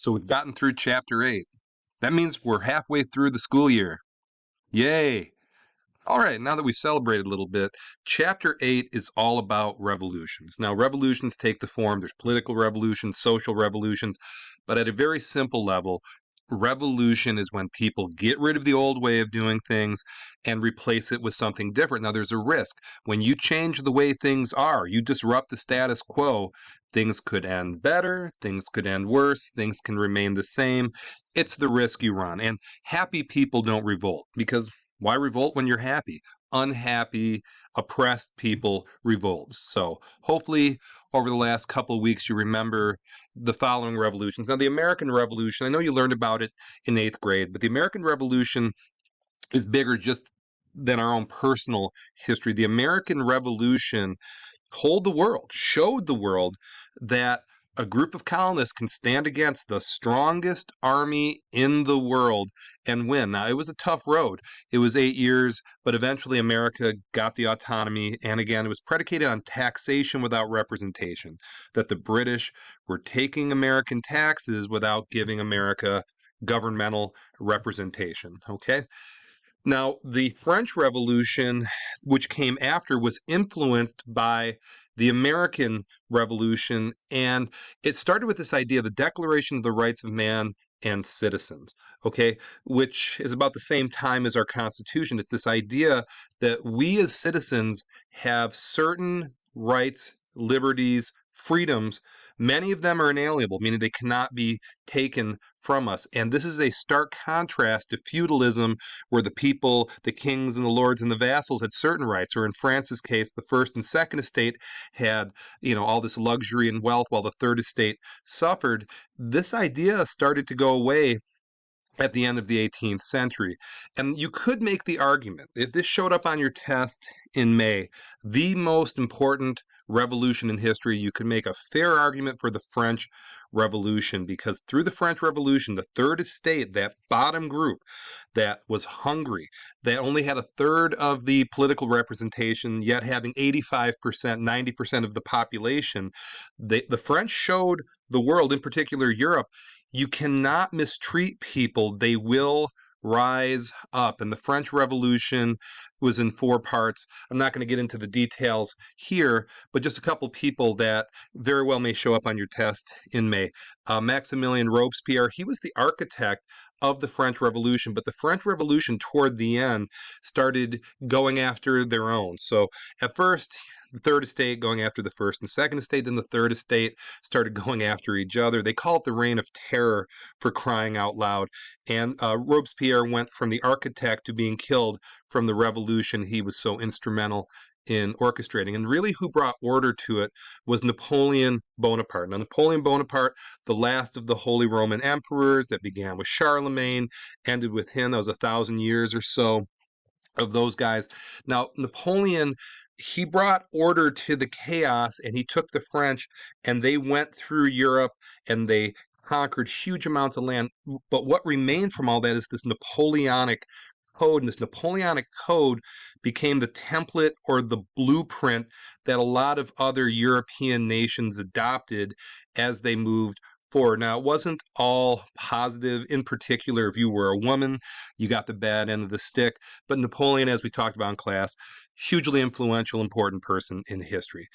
So we've gotten through chapter 8. That means we're halfway through the school year. Yay! All right, now that we've celebrated a little bit, chapter 8 is all about revolutions. Now, revolutions take the form, there's political revolutions, social revolutions, but at a very simple level, revolution is when people get rid of the old way of doing things and replace it with something different. Now, there's a risk. When you change the way things are, you disrupt the status quo, things could end better, things could end worse, things can remain the same. It's the risk you run. And happy people don't revolt because why revolt when you're happy? Unhappy, oppressed people revolt. So hopefully over the last couple of weeks you remember the following revolutions. Now the American Revolution, I know you learned about it in 8th grade, but the American Revolution is bigger just than our own personal history. The American Revolution showed the world that a group of colonists can stand against the strongest army in the world and win. Now, it was a tough road. It was 8 years, but eventually America got the autonomy. And again, it was predicated on taxation without representation, that the British were taking American taxes without giving America governmental representation. Okay? Now, the French Revolution, which came after, was influenced by the American Revolution, and it started with this idea, the Declaration of the Rights of Man and Citizens, okay, which is about the same time as our Constitution. It's this idea that we as citizens have certain rights, liberties, freedoms. Many of them are inalienable, meaning they cannot be taken from us. And this is a stark contrast to feudalism, where the people, the kings and the lords and the vassals had certain rights, or in France's case, the first and second estate had, all this luxury and wealth while the third estate suffered. This idea started to go away at the end of the 18th century. And you could make the argument, if this showed up on your test in May, the most important revolution in history, you could make a fair argument for the French Revolution, because through the French Revolution, the third estate, that bottom group that was hungry, that only had a third of the political representation, yet having 85%, 90% of the population, the French showed the world, in particular Europe, you cannot mistreat people. They will rise up. And the French Revolution was in 4 parts. I'm not going to get into the details here, but just a couple people that very well may show up on your test in May. Maximilien Robespierre, he was the architect of the French Revolution, but the French Revolution toward the end started going after their own. So at first, the third estate going after the first and second estate, then the third estate started going after each other. They call it the Reign of Terror, for crying out loud. And Robespierre went from the architect to being killed from the revolution he was so instrumental in orchestrating. And really who brought order to it was Napoleon Bonaparte. Now, Napoleon Bonaparte, the last of the Holy Roman Emperors, that began with Charlemagne, ended with him. That was 1,000 years or so of those guys. Now, Napoleon, he brought order to the chaos, and he took the French, and they went through Europe, and they conquered huge amounts of land. But what remained from all that is this Napoleonic code, and this Napoleonic code became the template or the blueprint that a lot of other European nations adopted as they moved forward. Now, it wasn't all positive. In particular, if you were a woman, you got the bad end of the stick. But Napoleon, as we talked about in class, hugely influential, important person in history.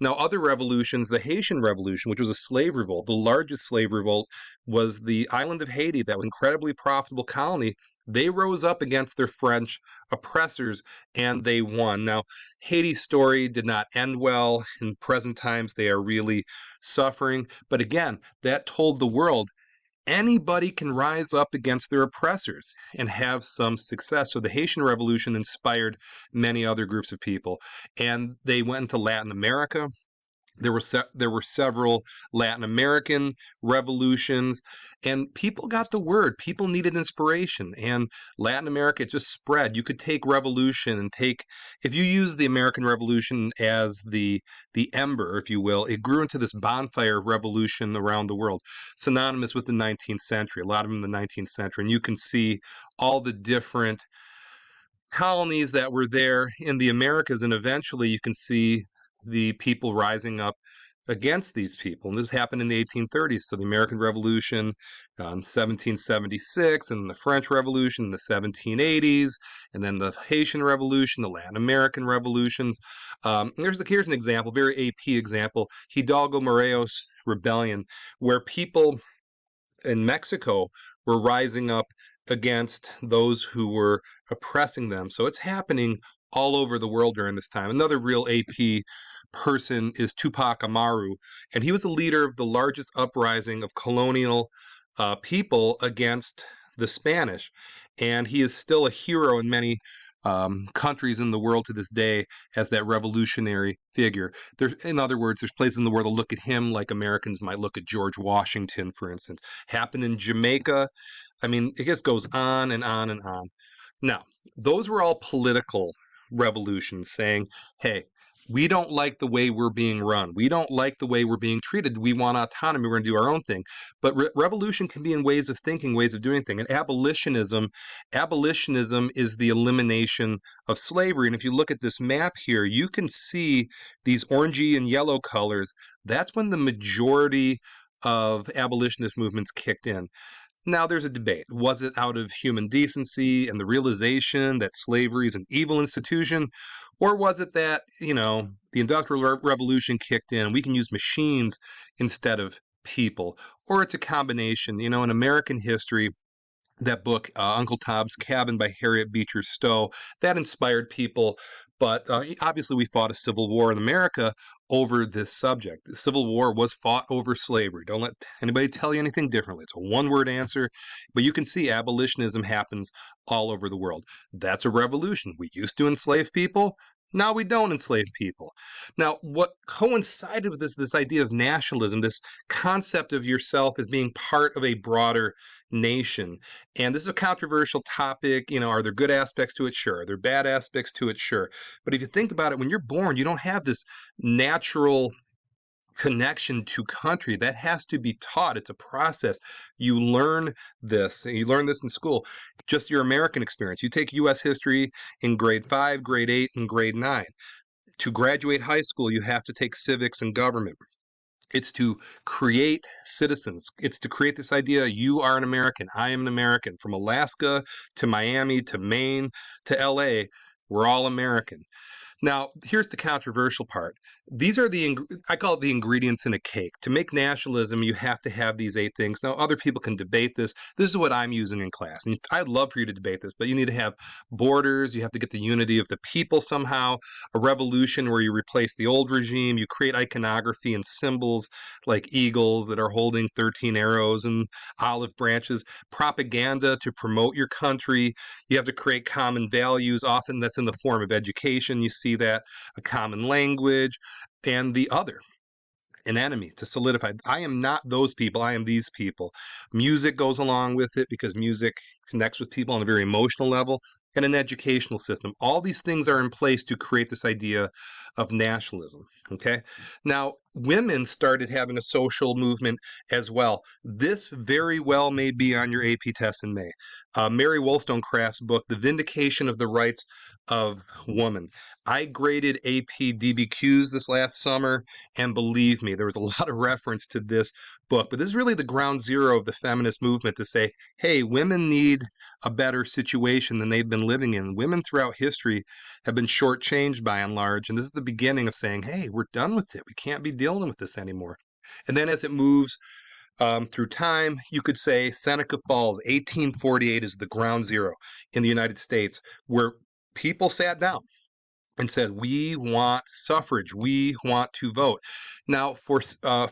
Now, other revolutions, the Haitian Revolution, which was a slave revolt, the largest slave revolt, was the island of Haiti, that was an incredibly profitable colony. They rose up against their French oppressors, and they won. Now, Haiti's story did not end well. In present times, they are really suffering. But again, that told the world anybody can rise up against their oppressors and have some success. So the Haitian Revolution inspired many other groups of people. And they went into Latin America. There were several Latin American revolutions, and people got the word. People needed inspiration, and Latin America, it just spread. You could take revolution and if you use the American Revolution as the ember, if you will, it grew into this bonfire revolution around the world, synonymous with the 19th century, a lot of them in the 19th century. And you can see all the different colonies that were there in the Americas, and eventually you can see the people rising up against these people. And this happened in the 1830s. So the American Revolution in 1776, and the French Revolution in the 1780s, and then the Haitian Revolution, the Latin American revolutions. Here's an example, very AP example, Hidalgo Morelos Rebellion, where people in Mexico were rising up against those who were oppressing them. So it's happening all over the world during this time. Another real AP person is Tupac Amaru, and he was the leader of the largest uprising of colonial people against the Spanish. And he is still a hero in many countries in the world to this day as that revolutionary figure. In other words, there's places in the world that look at him like Americans might look at George Washington, for instance. Happened in Jamaica. I mean, it just goes on and on and on. Now, those were all political revolutions saying, hey, we don't like the way we're being run. We don't like the way we're being treated. We want autonomy. We're going to do our own thing. But revolution can be in ways of thinking, ways of doing things. And abolitionism is the elimination of slavery. And if you look at this map here, you can see these orangey and yellow colors. That's when the majority of abolitionist movements kicked in. Now, there's a debate. Was it out of human decency and the realization that slavery is an evil institution? Or was it that, the Industrial Revolution kicked in, we can use machines instead of people? Or it's a combination. In American history, that book, Uncle Tom's Cabin by Harriet Beecher Stowe, that inspired people. But obviously, we fought a civil war in America over this subject. The Civil War was fought over slavery. Don't let anybody tell you anything differently. It's a one-word answer. But you can see abolitionism happens all over the world. That's a revolution. We used to enslave people. Now we don't enslave people. Now, what coincided with this idea of nationalism, this concept of yourself as being part of a broader nation. And this is a controversial topic. Are there good aspects to it? Sure. Are there bad aspects to it? Sure. But if you think about it, when you're born, you don't have this natural connection to country. That has to be taught. It's a process. You learn this. You learn this in school. Just your American experience. You take U.S. history in grade 5, grade 8, and grade 9. To graduate high school, you have to take civics and government. It's to create citizens. It's to create this idea, you are an American, I am an American. From Alaska to Miami to Maine to LA, we're all American. Now, here's the controversial part. These are I call it the ingredients in a cake. To make nationalism, you have to have these 8 things. Now, other people can debate this. This is what I'm using in class. And I'd love for you to debate this, but you need to have borders. You have to get the unity of the people somehow, a revolution where you replace the old regime. You create iconography and symbols like eagles that are holding 13 arrows and olive branches, propaganda to promote your country. You have to create common values. Often that's in the form of education. You see that, a common language, and the other, an enemy, to solidify. I am not those people. I am these people. Music goes along with it because music connects with people on a very emotional level, and an educational system. All these things are in place to create this idea of nationalism. Okay. Now, women started having a social movement as well. This very well may be on your AP test in May. Mary Wollstonecraft's book, The Vindication of the Rights of Woman. I graded AP DBQs this last summer, and believe me, there was a lot of reference to this book. But this is really the ground zero of the feminist movement to say, hey, women need a better situation than they've been living in. Women throughout history have been shortchanged by and large, and this is the beginning of saying, hey, we're done with it. We can't be dealing with this anymore. And then as it moves through time, you could say Seneca Falls, 1848 is the ground zero in the United States, where people sat down and said, we want suffrage, we want to vote. Now, for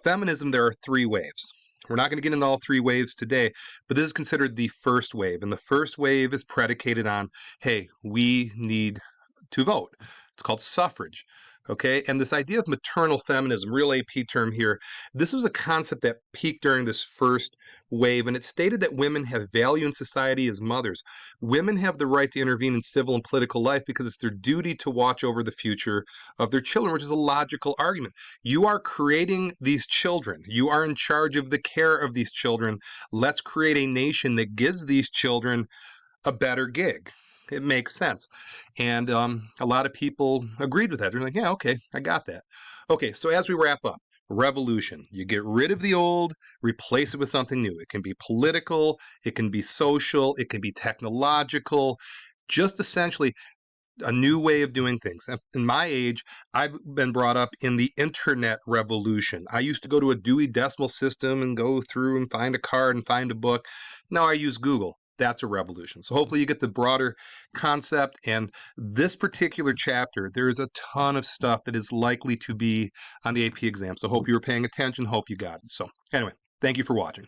feminism, there are 3 waves. We're not going to get into all 3 waves today, but this is considered the first wave. And the first wave is predicated on, hey, we need to vote. It's called suffrage. Okay, and this idea of maternal feminism, real AP term here, this was a concept that peaked during this first wave, and it stated that women have value in society as mothers. Women have the right to intervene in civil and political life because it's their duty to watch over the future of their children, which is a logical argument. You are creating these children. You are in charge of the care of these children. Let's create a nation that gives these children a better gig. It makes sense. And a lot of people agreed with that. They're like, yeah, okay, I got that. Okay, so as we wrap up, Revolution. You get rid of the old, replace it with something new. It can be political, it can be social, it can be technological, just essentially a new way of doing things. In my age, I've been brought up in the internet revolution. I used to go to a Dewey Decimal System and go through and find a card and find a book. Now I use Google. That's a revolution. So hopefully you get the broader concept. And this particular chapter, there is a ton of stuff that is likely to be on the AP exam. So hope you were paying attention. Hope you got it. So anyway, thank you for watching.